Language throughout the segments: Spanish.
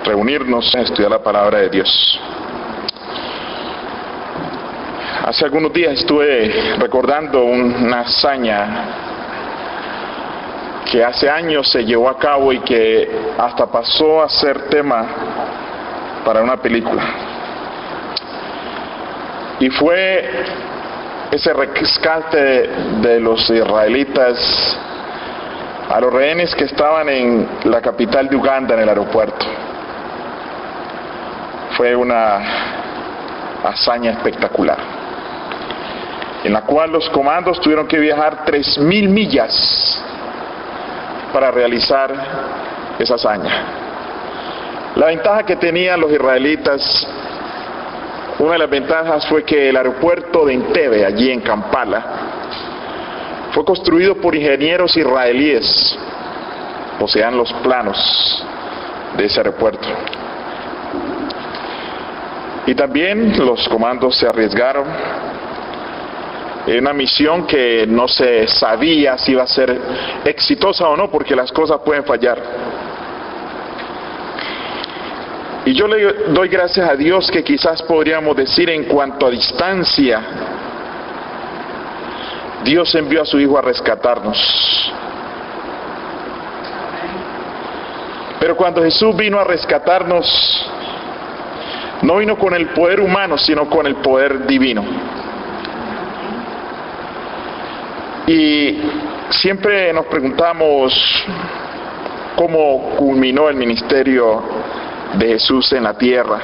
reunirnos a estudiar la palabra de Dios. Hace algunos días estuve recordando una hazaña que hace años se llevó a cabo y que hasta pasó a ser tema para una película. Y fue ese rescate de los israelitas a los rehenes que estaban en la capital de Uganda, en el aeropuerto. Fue una hazaña espectacular, en la cual los comandos tuvieron que viajar 3.000 millas para realizar esa hazaña. La ventaja que tenían los israelitas, una de las ventajas fue que el aeropuerto de Entebbe, allí en Kampala, fue construido por ingenieros israelíes, poseían los planos de ese aeropuerto. Y también los comandos se arriesgaron en una misión que no se sabía si iba a ser exitosa o no, porque las cosas pueden fallar. Y yo le doy gracias a Dios que quizás podríamos decir, en cuanto a distancia, Dios envió a su Hijo a rescatarnos. Pero cuando Jesús vino a rescatarnos, no vino con el poder humano, sino con el poder divino. Y siempre nos preguntamos cómo culminó el ministerio de Jesús en la tierra.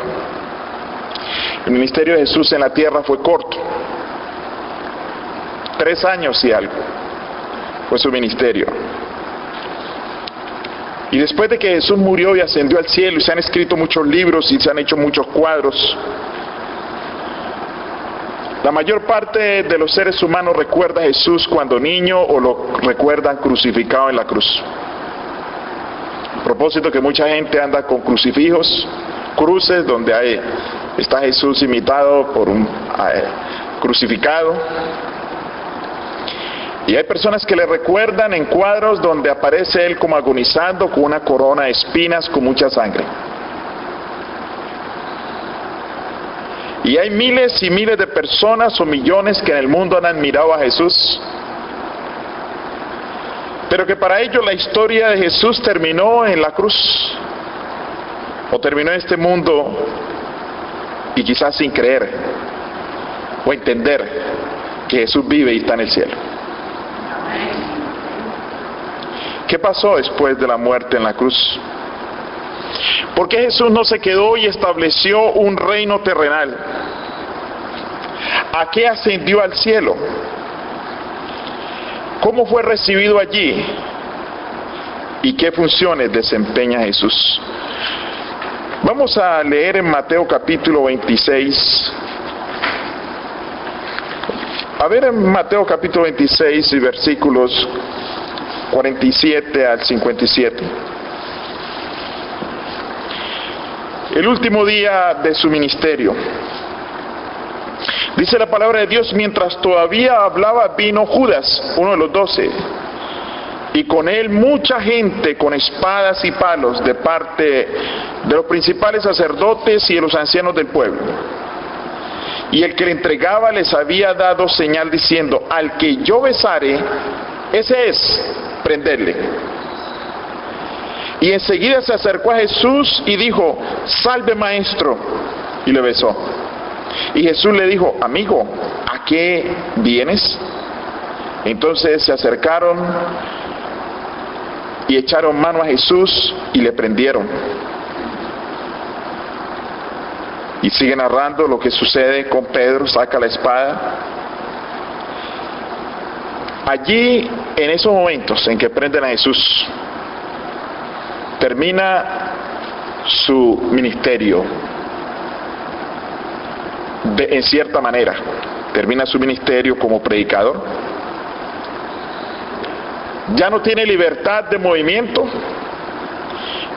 El ministerio de Jesús en la tierra fue corto, 3 años y algo fue su ministerio. Y después de que Jesús murió y ascendió al cielo, y se han escrito muchos libros y se han hecho muchos cuadros, la mayor parte de los seres humanos recuerda a Jesús cuando niño, o lo recuerdan crucificado en la cruz. A propósito que mucha gente anda con crucifijos, cruces donde está Jesús imitado por un crucificado. Y hay personas que le recuerdan en cuadros donde aparece él como agonizando con una corona de espinas con mucha sangre. Y hay miles y miles de personas o millones que en el mundo han admirado a Jesús, pero que para ellos la historia de Jesús terminó en la cruz, o terminó en este mundo, y quizás sin creer o entender que Jesús vive y está en el cielo. ¿Qué pasó después de la muerte en la cruz? ¿Por qué Jesús no se quedó y estableció un reino terrenal? ¿A qué ascendió al cielo? ¿Cómo fue recibido allí? ¿Y qué funciones desempeña Jesús? Vamos a leer en Mateo capítulo 26. A ver, en Mateo capítulo 26 y versículos 47 al 57. El último día de su ministerio. Dice la palabra de Dios: mientras todavía hablaba, vino Judas, uno de los 12, y con él mucha gente con espadas y palos de parte de los principales sacerdotes y de los ancianos del pueblo. Y el que le entregaba les había dado señal diciendo: al que yo besare, ese es, prenderle. Y enseguida se acercó a Jesús y dijo: salve, maestro, y le besó. Y Jesús le dijo: amigo, ¿a qué vienes? Entonces se acercaron y echaron mano a Jesús y le prendieron. Y sigue narrando lo que sucede con Pedro. Saca la espada. Allí, en esos momentos en que prenden a Jesús, termina su ministerio. En cierta manera, termina su ministerio como predicador. Ya no tiene libertad de movimiento.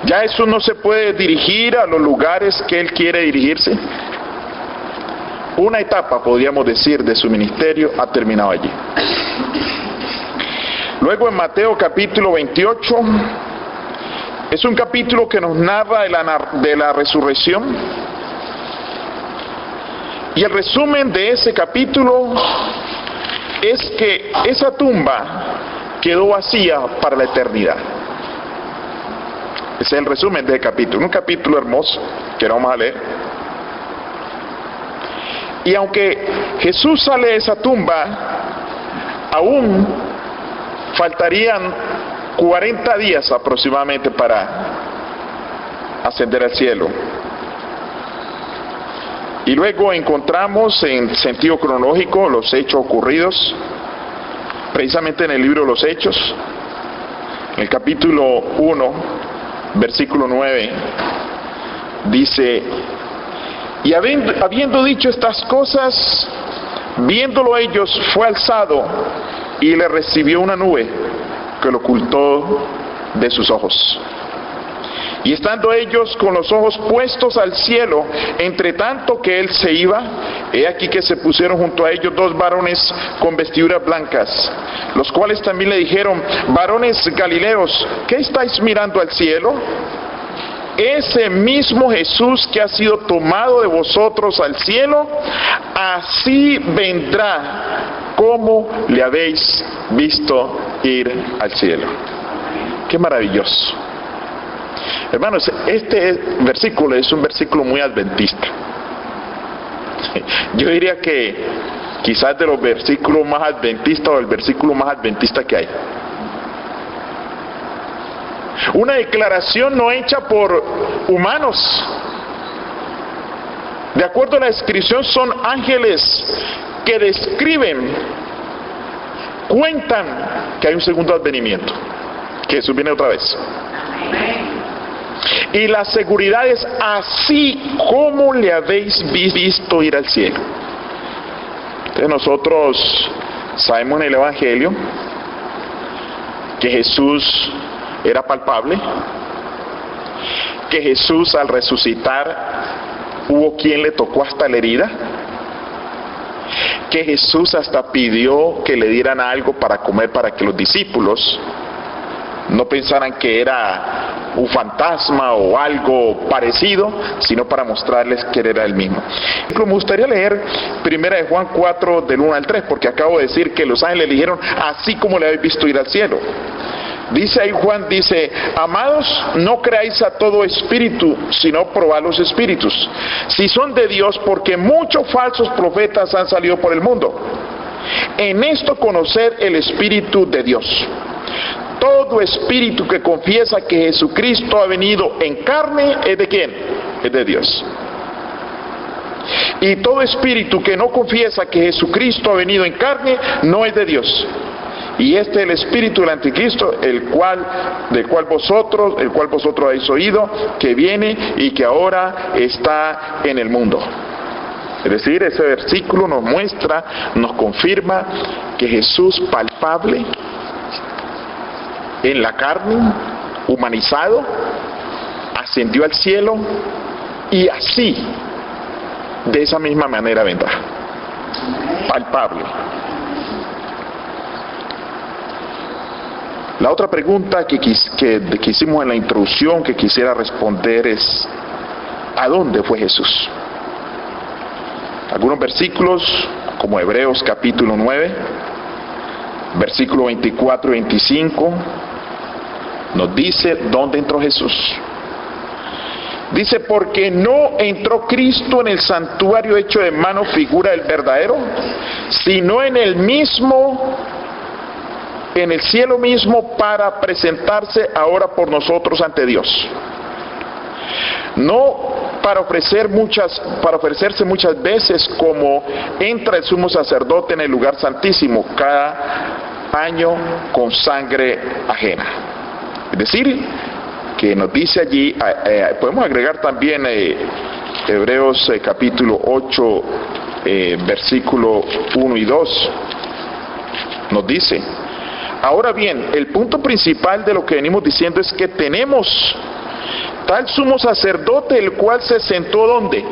Ya Jesús no se puede dirigir a los lugares que él quiere dirigirse. Una etapa, podríamos decir, de su ministerio ha terminado allí. Luego en Mateo capítulo 28, Es un capítulo que nos narra de la resurrección. Y el resumen de ese capítulo es que esa tumba quedó vacía para la eternidad. Ese es el resumen de ese capítulo. Un capítulo hermoso que vamos a leer. Y aunque Jesús sale de esa tumba, aún faltarían 40 días aproximadamente para ascender al cielo. Y luego encontramos en sentido cronológico los hechos ocurridos, precisamente en el libro de los Hechos, en el capítulo 1, versículo 9, dice: y habiendo dicho estas cosas, viéndolo ellos, fue alzado y le recibió una nube que lo ocultó de sus ojos. Y estando ellos con los ojos puestos al cielo, entre tanto que él se iba, he aquí que se pusieron junto a ellos dos varones con vestiduras blancas, los cuales también le dijeron: varones galileos, ¿qué estáis mirando al cielo? Ese mismo Jesús que ha sido tomado de vosotros al cielo, así vendrá como le habéis visto ir al cielo. ¡Qué maravilloso! Hermanos, este versículo es un versículo muy adventista. Yo diría que quizás de los versículos más adventistas, o el versículo más adventista que hay. Una declaración no hecha por humanos. De acuerdo a la descripción, son ángeles que describen, cuentan que hay un segundo advenimiento, que Jesús viene otra vez. Y la seguridad es: así como le habéis visto ir al cielo. Entonces nosotros sabemos en el Evangelio que Jesús era palpable, que Jesús al resucitar hubo quien le tocó hasta la herida, que Jesús hasta pidió que le dieran algo para comer para que los discípulos no pensaran que era un fantasma o algo parecido, sino para mostrarles que era el mismo. Me gustaría leer 1 de Juan 4 del 1 al 3, porque acabo de decir que los ángeles le dijeron: así como le habéis visto ir al cielo. Dice ahí Juan, dice: amados, no creáis a todo espíritu, sino probad los espíritus, si son de Dios, porque muchos falsos profetas han salido por el mundo. En esto conocer el Espíritu de Dios. Todo espíritu que confiesa que Jesucristo ha venido en carne, ¿es de quién? Es de Dios. Y todo espíritu que no confiesa que Jesucristo ha venido en carne, no es de Dios. Y este es el espíritu del anticristo, el cual vosotros habéis oído, que viene y que ahora está en el mundo. Es decir, ese versículo nos muestra, nos confirma que Jesús palpable, en la carne, humanizado, ascendió al cielo, y así, de esa misma manera vendrá. Palpable. La otra pregunta que hicimos en la introducción, que quisiera responder, es: ¿a dónde fue Jesús? Algunos versículos, como Hebreos capítulo 9, versículo 24 y 25, nos dice dónde entró Jesús. Dice: porque no entró Cristo en el santuario hecho de mano, figura del verdadero, sino en el cielo mismo, para presentarse ahora por nosotros ante Dios. No para ofrecerse muchas veces, como entra el sumo sacerdote en el lugar santísimo cada año con sangre ajena. Es decir, que nos dice allí, podemos agregar también Hebreos capítulo 8, versículo 1 y 2, nos dice: ahora bien, el punto principal de lo que venimos diciendo es que tenemos tal sumo sacerdote, el cual se sentó ¿dónde?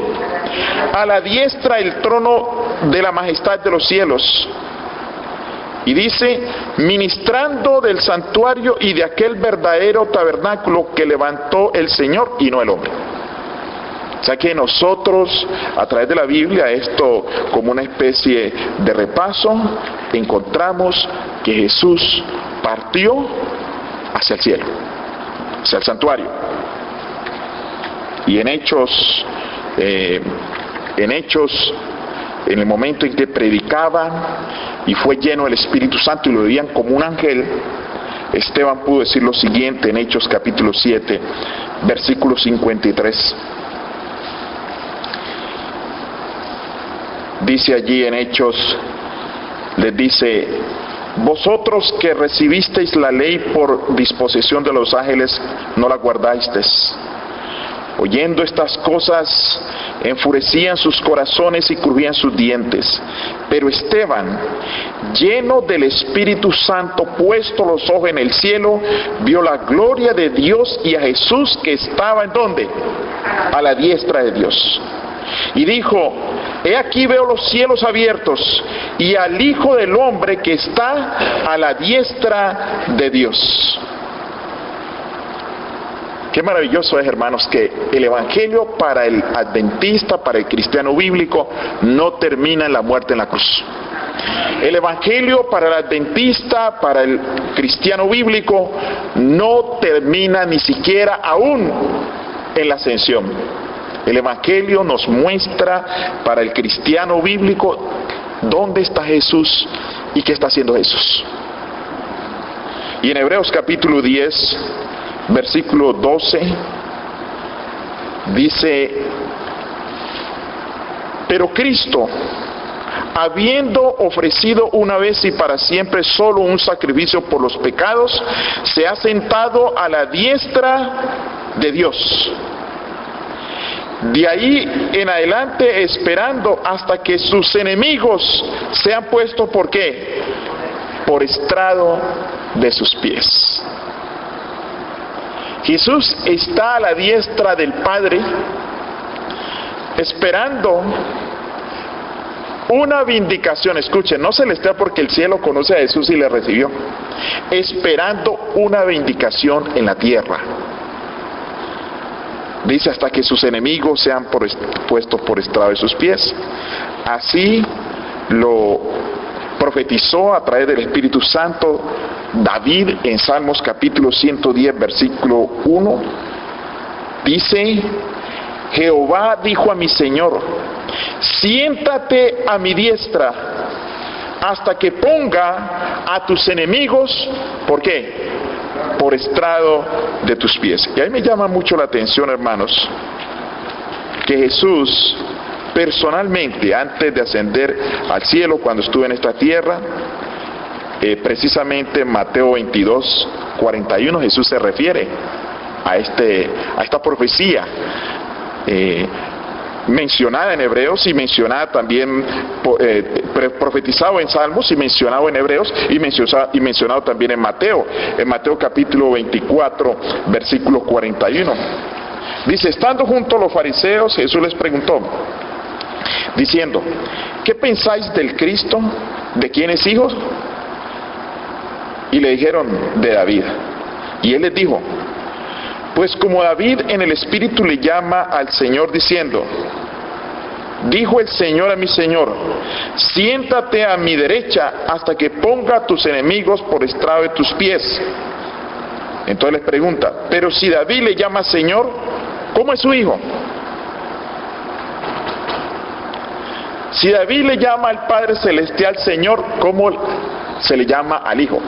A la diestra del trono de la majestad de los cielos, Y dice, ministrando del santuario y de aquel verdadero tabernáculo que levantó el Señor y no el hombre. O sea que nosotros, a través de la Biblia, esto como una especie de repaso, encontramos que Jesús partió hacia el cielo, hacia el santuario. Y en Hechos, en el momento en que predicaba y fue lleno del Espíritu Santo y lo veían como un ángel, Esteban pudo decir lo siguiente en Hechos capítulo 7, versículo 53. Dice allí en Hechos, les dice: vosotros que recibisteis la ley por disposición de los ángeles, no la guardasteis. Oyendo estas cosas, enfurecían sus corazones y crujían sus dientes. Pero Esteban, lleno del Espíritu Santo, puesto los ojos en el cielo, vio la gloria de Dios y a Jesús que estaba ¿en dónde? A la diestra de Dios. Y dijo: he aquí veo los cielos abiertos y al Hijo del Hombre que está a la diestra de Dios. Qué maravilloso es, hermanos, que el evangelio para el adventista, para el cristiano bíblico, no termina en la muerte en la cruz. El evangelio para el adventista, para el cristiano bíblico, no termina ni siquiera aún en la ascensión. El evangelio nos muestra para el cristiano bíblico dónde está Jesús y qué está haciendo Jesús. Y en Hebreos capítulo 10, versículo 12, dice: pero Cristo, habiendo ofrecido una vez y para siempre solo un sacrificio por los pecados, se ha sentado a la diestra de Dios. De ahí en adelante esperando hasta que sus enemigos sean puestos, ¿por qué? Por estrado de sus pies. Jesús está a la diestra del Padre, esperando una vindicación. Escuchen, no celestial, porque el cielo conoce a Jesús y le recibió. Esperando una vindicación en la tierra. Dice: hasta que sus enemigos sean puestos por estrado de sus pies. Así lo profetizó a través del Espíritu Santo David en Salmos capítulo 110, versículo 1. Dice: Jehová dijo a mi Señor: siéntate a mi diestra hasta que ponga a tus enemigos, ¿por qué? Por estrado de tus pies. Y ahí me llama mucho la atención, hermanos, que Jesús personalmente, antes de ascender al cielo, cuando estuvo en esta tierra, precisamente en Mateo 22, 41, Jesús se refiere a esta profecía mencionada en Hebreos y mencionada también, profetizado en Salmos y mencionado en Hebreos y mencionado también en Mateo capítulo 24, versículo 41. Dice: estando junto a los fariseos, Jesús les preguntó, diciendo: ¿qué pensáis del Cristo? ¿De quién es hijo? Y le dijeron: de David. Y él les dijo: pues como David en el Espíritu le llama al Señor diciendo: dijo el Señor a mi Señor: siéntate a mi derecha hasta que ponga a tus enemigos por estrado de tus pies. Entonces les pregunta: pero si David le llama Señor, ¿cómo es su hijo? Si David le llama al Padre Celestial Señor, ¿cómo se le llama al Hijo?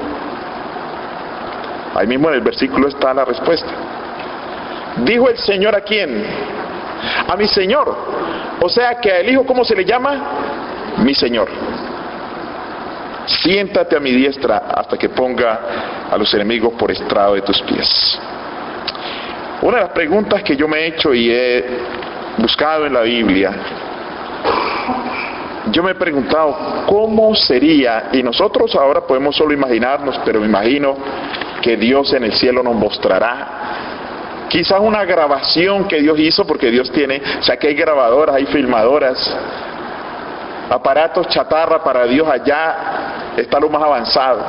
Ahí mismo en el versículo está la respuesta. Dijo el Señor: ¿a quién? A mi Señor. O sea que al Hijo, ¿cómo se le llama? Mi Señor. Siéntate a mi diestra hasta que ponga a los enemigos por estrado de tus pies. Una de las preguntas que yo me he hecho y he buscado en la Biblia, yo me he preguntado cómo sería, y nosotros ahora podemos solo imaginarnos, pero me imagino que Dios en el cielo nos mostrará quizás una grabación que Dios hizo, porque Dios tiene, o sea que hay grabadoras, hay filmadoras, aparatos chatarra para Dios allá está lo más avanzado.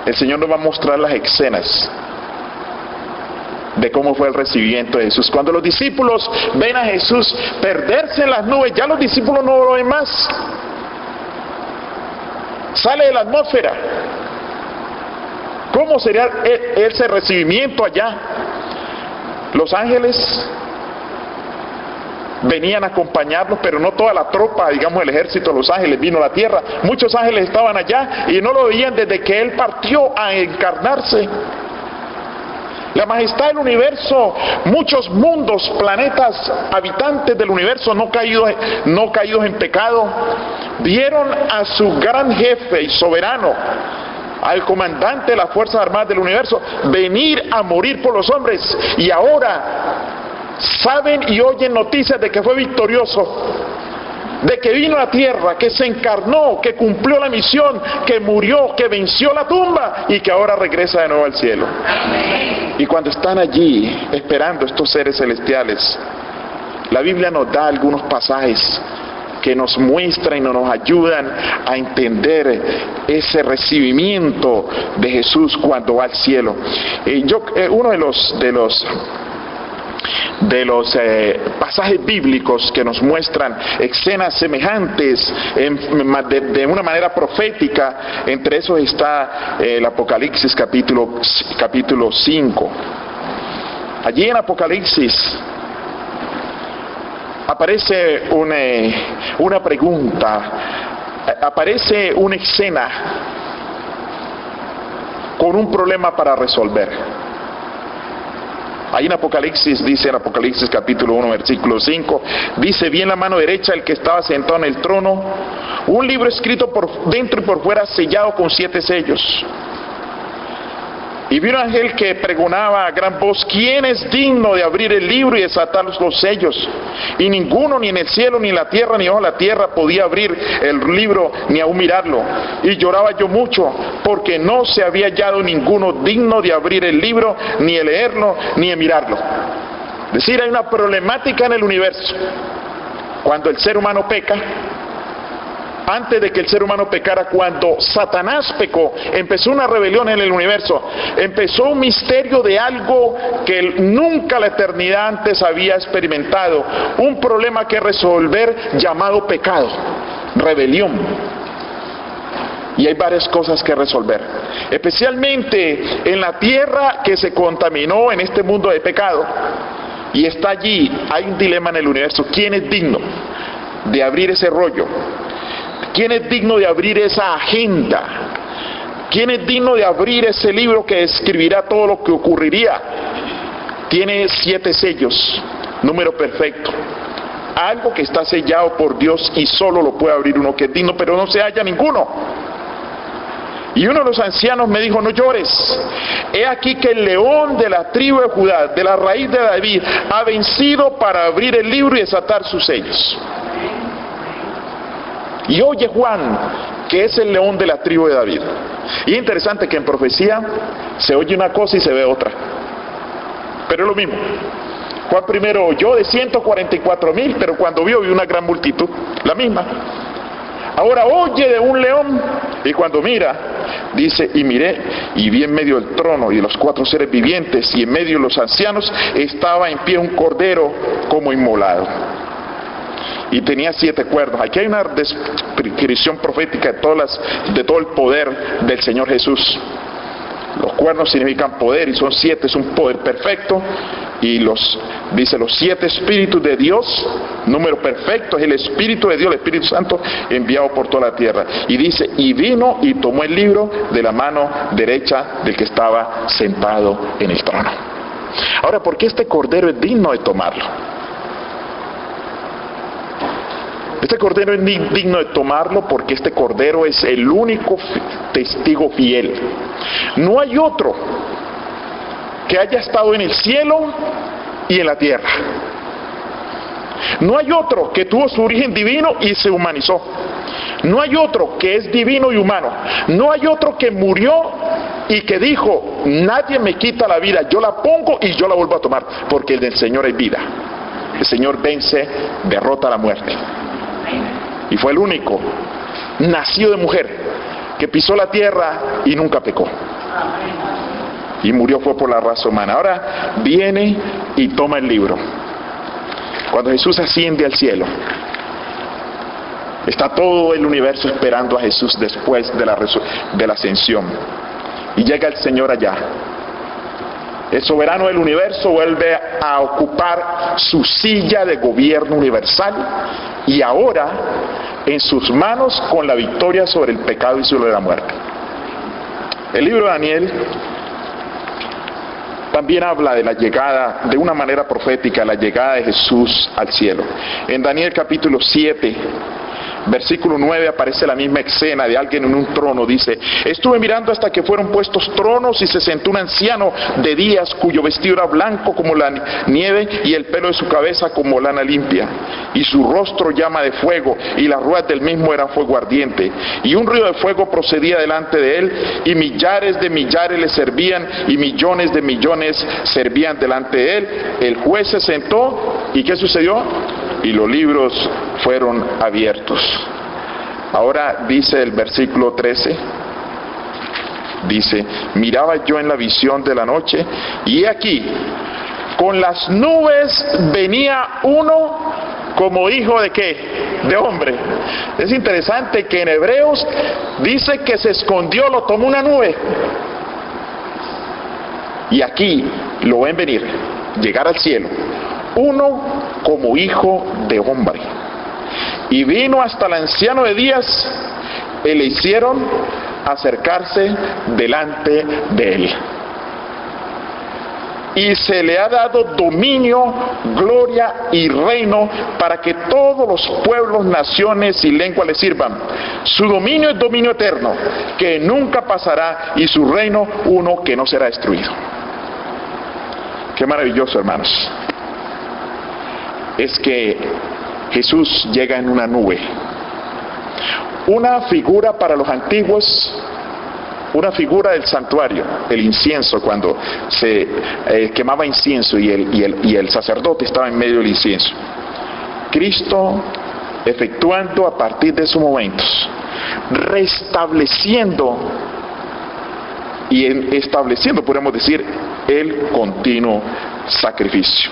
El Señor nos va a mostrar las escenas de cómo fue el recibimiento de Jesús. Cuando los discípulos ven a Jesús perderse en las nubes, ya los discípulos no lo ven más. Sale de la atmósfera. ¿Cómo sería ese recibimiento allá? Los ángeles venían a acompañarlos, pero no toda la tropa, digamos el ejército de los ángeles vino a la tierra. Muchos ángeles estaban allá y no lo veían desde que Él partió a encarnarse. La majestad del universo, muchos mundos, planetas, habitantes del universo no caídos en pecado, vieron a su gran jefe y soberano, al comandante de las Fuerzas Armadas del universo, venir a morir por los hombres, y ahora saben y oyen noticias de que fue victorioso, de que vino a la tierra, que se encarnó, que cumplió la misión, que murió, que venció la tumba y que ahora regresa de nuevo al cielo. Y cuando están allí esperando estos seres celestiales, la Biblia nos da algunos pasajes que nos muestran y nos ayudan a entender ese recibimiento de Jesús cuando va al cielo. Uno de los pasajes bíblicos que nos muestran escenas semejantes de una manera profética, entre esos está el Apocalipsis capítulo 5. Allí en Apocalipsis aparece una pregunta, aparece una escena con un problema para resolver. Ahí en Apocalipsis, dice en Apocalipsis capítulo 1, versículo 5, dice: vi en la mano derecha el que estaba sentado en el trono un libro escrito por dentro y por fuera, sellado con 7 sellos. Y vi un ángel que pregonaba a gran voz: ¿quién es digno de abrir el libro y desatar los sellos? Y ninguno, ni en el cielo, ni en la tierra, ni bajo la tierra, podía abrir el libro, ni aún mirarlo. Y lloraba yo mucho, porque no se había hallado ninguno digno de abrir el libro, ni de leerlo, ni de mirarlo. Es decir, hay una problemática en el universo. Cuando el ser humano peca, antes de que el ser humano pecara, cuando Satanás pecó, empezó una rebelión en el universo, empezó un misterio de algo que nunca la eternidad antes había experimentado, un problema que resolver llamado pecado, rebelión. Y hay varias cosas que resolver, especialmente en la tierra que se contaminó en este mundo de pecado, y está allí, hay un dilema en el universo: ¿quién es digno de abrir ese rollo? ¿Quién es digno de abrir esa agenda? ¿Quién es digno de abrir ese libro que escribirá todo lo que ocurriría? Tiene 7 sellos, número perfecto. Algo que está sellado por Dios y solo lo puede abrir uno que es digno, pero no se halla ninguno. Y uno de los ancianos me dijo: no llores, he aquí que el león de la tribu de Judá, de la raíz de David, ha vencido para abrir el libro y desatar sus sellos. Y oye Juan, que es el león de la tribu de David. Y es interesante que en profecía se oye una cosa y se ve otra, pero es lo mismo. Juan primero oyó de 144,000, pero cuando vio una gran multitud, la misma. Ahora oye de un león, y cuando mira, dice: y miré, y vi en medio del trono y de los 4 seres vivientes, y en medio de los ancianos, estaba en pie un cordero como inmolado. Y tenía 7 cuernos. Aquí hay una descripción profética de todo el poder del Señor Jesús. Los cuernos significan poder, y son 7, es un poder perfecto. Y dice los 7 espíritus de Dios, número perfecto, es el Espíritu de Dios, el Espíritu Santo enviado por toda la tierra. Y dice: y vino y tomó el libro de la mano derecha del que estaba sentado en el trono. Ahora, ¿por qué este cordero es digno de tomarlo? Este cordero es digno de tomarlo porque este cordero es el único testigo fiel. No hay otro que haya estado en el cielo y en la tierra. No hay otro que tuvo su origen divino y se humanizó. No hay otro que es divino y humano. No hay otro que murió y que dijo: nadie me quita la vida, yo la pongo y yo la vuelvo a tomar, porque el del Señor es vida. El Señor vence, derrota la muerte. Y fue el único nacido de mujer, que pisó la tierra y nunca pecó. Y murió fue por la raza humana. Ahora viene y toma el libro. Cuando Jesús asciende al cielo, está todo el universo esperando a Jesús después de la ascensión. Y llega el Señor allá. El soberano del universo vuelve a ocupar su silla de gobierno universal y ahora en sus manos con la victoria sobre el pecado y sobre la muerte. El libro de Daniel también habla de la llegada, de una manera profética, la llegada de Jesús al cielo. En Daniel capítulo 7, versículo 9 aparece la misma escena de alguien en un trono. Dice: estuve mirando hasta que fueron puestos tronos y se sentó un anciano de días cuyo vestido era blanco como la nieve y el pelo de su cabeza como lana limpia y su rostro llama de fuego y las ruedas del mismo eran fuego ardiente y un río de fuego procedía delante de él y millares de millares le servían y millones de millones servían delante de él. El juez se sentó y ¿qué sucedió? Y los libros fueron abiertos. Ahora dice el versículo 13, dice: miraba yo en la visión de la noche, y he aquí, con las nubes venía uno como hijo de ¿qué? De hombre. Es interesante que en Hebreos dice que se escondió, lo tomó una nube. Y aquí lo ven venir, llegar al cielo, uno como hijo de hombre. Y vino hasta el anciano de días y le hicieron acercarse delante de él. Y se le ha dado dominio, gloria y reino para que todos los pueblos, naciones y lenguas le sirvan. Su dominio es dominio eterno, que nunca pasará, y su reino uno que no será destruido. Qué maravilloso, hermanos. Es que Jesús llega en una nube. Una figura para los antiguos, una figura del santuario, el incienso, cuando se quemaba incienso y el sacerdote estaba en medio del incienso. Cristo efectuando a partir de esos momentos, restableciendo y estableciendo, podemos decir, el continuo sacrificio.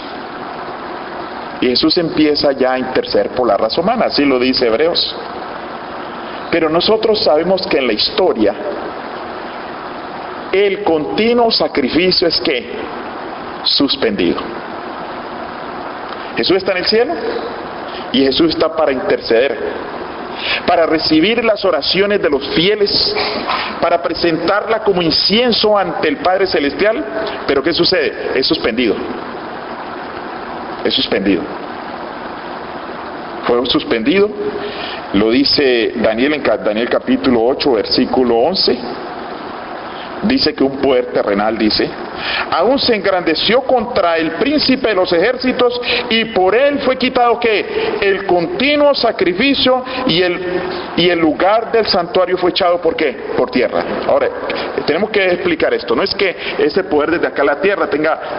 Y Jesús empieza ya a interceder por la raza humana, así lo dice Hebreos. Pero nosotros sabemos que en la historia el continuo sacrificio es ¿qué? Suspendido. Jesús está en el cielo y Jesús está para interceder, para recibir las oraciones de los fieles, para presentarla como incienso ante el Padre Celestial. Pero ¿qué sucede? Es suspendido. Es suspendido. Fue suspendido. Lo dice Daniel en Daniel capítulo 8, versículo 11. Dice que un poder terrenal, dice, aún se engrandeció contra el príncipe de los ejércitos y por él fue quitado ¿qué? El continuo sacrificio y el lugar del santuario fue echado ¿por qué? Por tierra. Ahora, tenemos que explicar esto. No es que ese poder desde acá a la tierra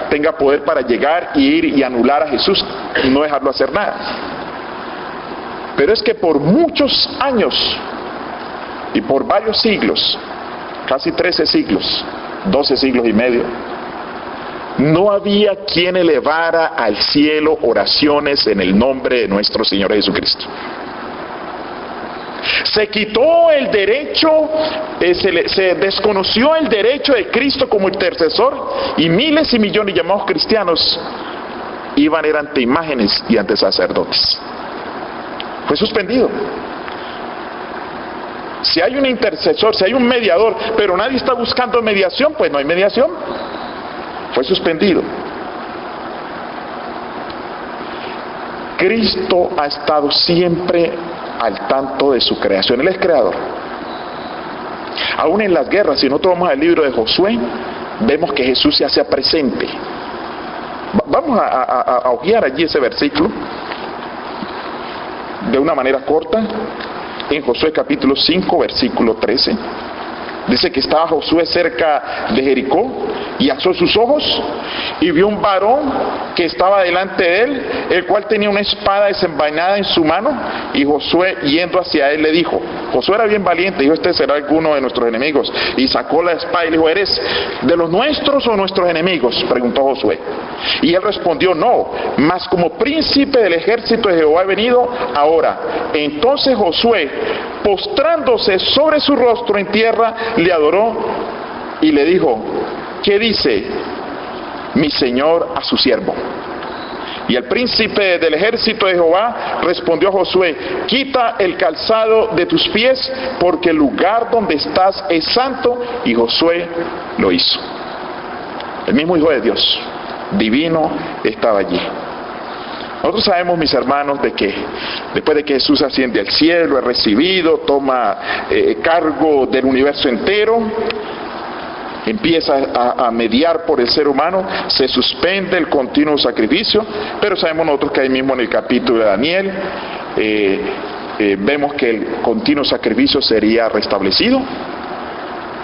tenga poder para llegar y ir y anular a Jesús, no dejarlo hacer nada. Pero es que por muchos años y por varios siglos, casi 13 siglos, 12 siglos y medio, no había quien elevara al cielo oraciones en el nombre de nuestro Señor Jesucristo. Se quitó el derecho, se desconoció el derecho de Cristo como intercesor, y miles y millones de llamados cristianos iban a ir ante imágenes y ante sacerdotes. Fue suspendido. Si hay un intercesor, si hay un mediador, pero nadie está buscando mediación, pues no hay mediación. Fue suspendido. Cristo ha estado siempre al tanto de su creación. Él es creador. Aún en las guerras, si nosotros vamos al libro de Josué, vemos que Jesús se hacía presente. Vamos a ojear allí ese versículo de una manera corta. En Josué capítulo 5, versículo 13. Dice que estaba Josué cerca de Jericó y alzó sus ojos y vio un varón que estaba delante de él, el cual tenía una espada desenvainada en su mano, y Josué, yendo hacia él, le dijo, Josué era bien valiente, dijo, este será alguno de nuestros enemigos, y sacó la espada y le dijo, ¿eres de los nuestros o nuestros enemigos?, preguntó Josué. Y él respondió, no, mas como príncipe del ejército de Jehová he venido ahora. Entonces Josué, postrándose sobre su rostro en tierra, le adoró y le dijo, ¿qué dice mi señor a su siervo? Y el príncipe del ejército de Jehová respondió a Josué, quita el calzado de tus pies, porque el lugar donde estás es santo. Y Josué lo hizo. El mismo Hijo de Dios, divino, estaba allí. Nosotros sabemos, mis hermanos, de que después de que Jesús asciende al cielo, es recibido, toma cargo del universo entero, empieza a mediar por el ser humano, se suspende el continuo sacrificio, pero sabemos nosotros que ahí mismo en el capítulo de Daniel vemos que el continuo sacrificio sería restablecido.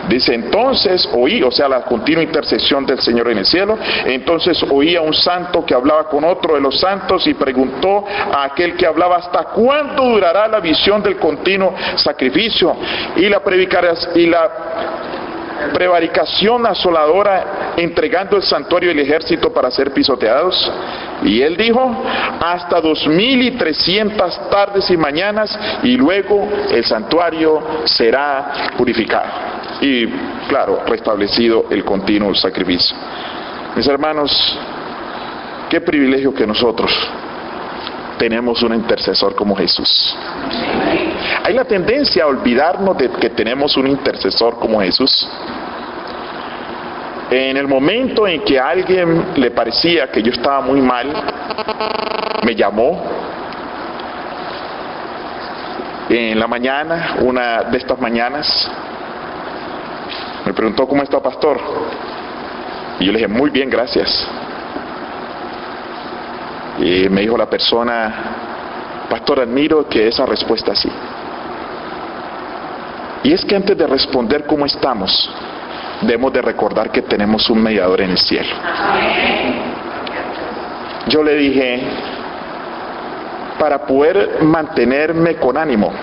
Dice, entonces oí, o sea, la continua intercesión del Señor en el cielo, entonces oí a un santo que hablaba con otro de los santos y preguntó a aquel que hablaba, ¿hasta cuándo durará la visión del continuo sacrificio y la prevaricación asoladora, entregando el santuario y el ejército para ser pisoteados? Y él dijo, hasta 2300 tardes y mañanas, y luego el santuario será purificado. Y claro, restablecido el continuo sacrificio. Mis hermanos, qué privilegio que nosotros tenemos un intercesor como Jesús. Hay la tendencia a olvidarnos de que tenemos un intercesor como Jesús. En el momento en que a alguien le parecía que yo estaba muy mal, me llamó en la mañana, una de estas mañanas, me preguntó, ¿cómo está, pastor? Y yo le dije, muy bien, gracias. Y me dijo la persona, pastor, admiro que esa respuesta así. Y es que antes de responder cómo estamos, debemos de recordar que tenemos un mediador en el cielo. Yo le dije, para poder mantenerme con ánimo,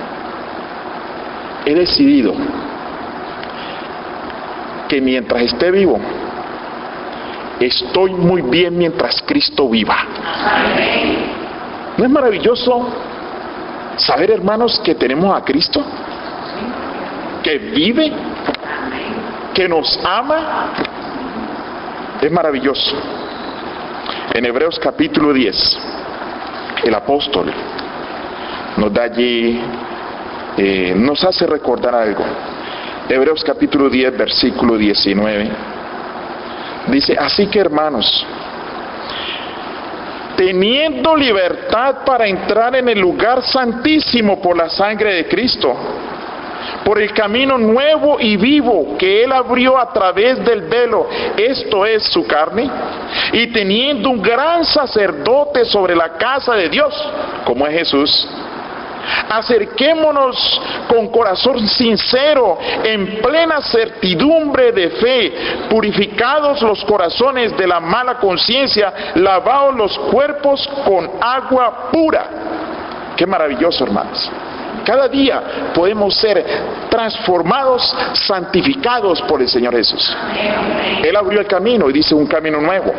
he decidido que mientras esté vivo, estoy muy bien mientras Cristo viva. ¿No es maravilloso saber, hermanos, que tenemos a Cristo? Que vive, que nos ama. Es maravilloso. En Hebreos capítulo 10, el apóstol nos da allí, nos hace recordar algo. Hebreos capítulo 10, versículo 19. Dice, así que, hermanos, teniendo libertad para entrar en el lugar santísimo por la sangre de Cristo, por el camino nuevo y vivo que Él abrió a través del velo, esto es su carne, y teniendo un gran sacerdote sobre la casa de Dios, como es Jesús, acerquémonos con corazón sincero, en plena certidumbre de fe, purificados los corazones de la mala conciencia, lavados los cuerpos con agua pura. Qué maravilloso, hermanos. Cada día podemos ser transformados, santificados por el Señor Jesús. Él abrió el camino y dice un camino nuevo.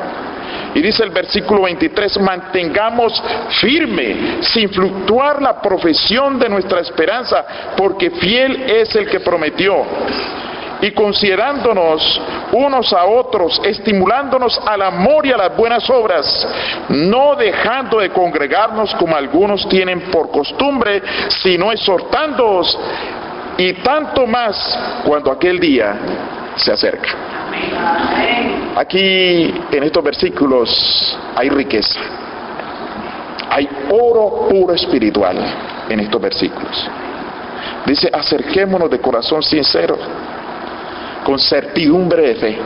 Y dice el versículo 23, mantengamos firme, sin fluctuar la profesión de nuestra esperanza, porque fiel es el que prometió. Y considerándonos unos a otros, estimulándonos al amor y a las buenas obras, no dejando de congregarnos como algunos tienen por costumbre, sino exhortándoos, y tanto más cuando aquel día se acerca. Aquí en estos versículos hay riqueza, hay oro puro espiritual en estos versículos. Dice, acerquémonos de corazón sincero, con certidumbre de fe.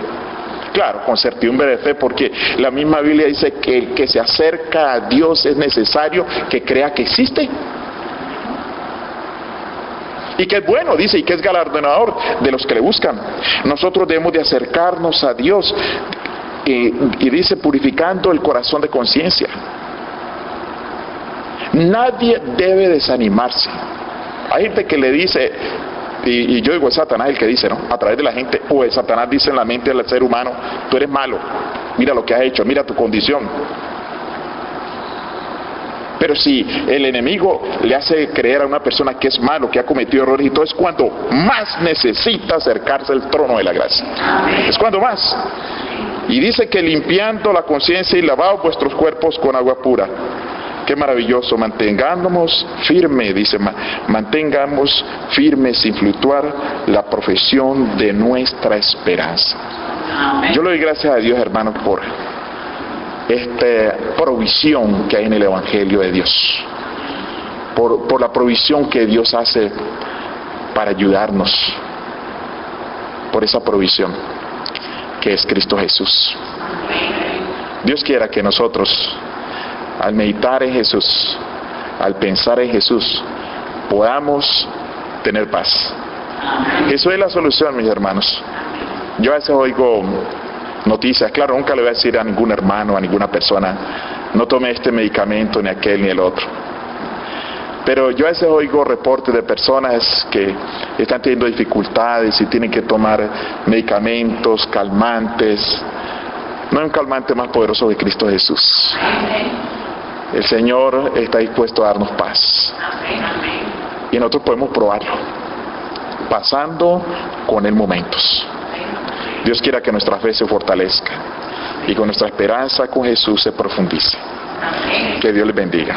Claro, con certidumbre de fe, porque la misma Biblia dice que el que se acerca a Dios es necesario que crea que existe. y que es bueno, dice, y que es galardonador de los que le buscan. Nosotros debemos de acercarnos a Dios, y dice, purificando el corazón de conciencia. Nadie debe desanimarse. Hay gente que le dice, y yo digo, es Satanás el que dice, ¿no? A través de la gente, o es Satanás dice en la mente del ser humano, tú eres malo, mira lo que has hecho, mira tu condición. Pero si el enemigo le hace creer a una persona que es malo, que ha cometido errores y todo, es cuando más necesita acercarse al trono de la gracia. Es cuando más. Y dice que limpiando la conciencia y lavado vuestros cuerpos con agua pura. Qué maravilloso, mantengamos firme, dice, mantengamos firme sin fluctuar la profesión de nuestra esperanza. Yo le doy gracias a Dios, hermanos, por esta provisión que hay en el Evangelio de Dios, por la provisión que Dios hace para ayudarnos, por esa provisión que es Cristo Jesús. Dios quiera que nosotros, al meditar en Jesús, al pensar en Jesús, podamos tener paz. Eso es la solución, mis hermanos. Yo a veces oigo noticias, claro, nunca le voy a decir a ningún hermano, a ninguna persona, no tome este medicamento, ni aquel, ni el otro. Pero yo a veces oigo reportes de personas que están teniendo dificultades y tienen que tomar medicamentos, calmantes. No hay un calmante más poderoso que Cristo Jesús. El Señor está dispuesto a darnos paz. Y nosotros podemos probarlo, pasando con Él momentos. Dios quiera que nuestra fe se fortalezca y con nuestra esperanza con Jesús se profundice. Que Dios les bendiga.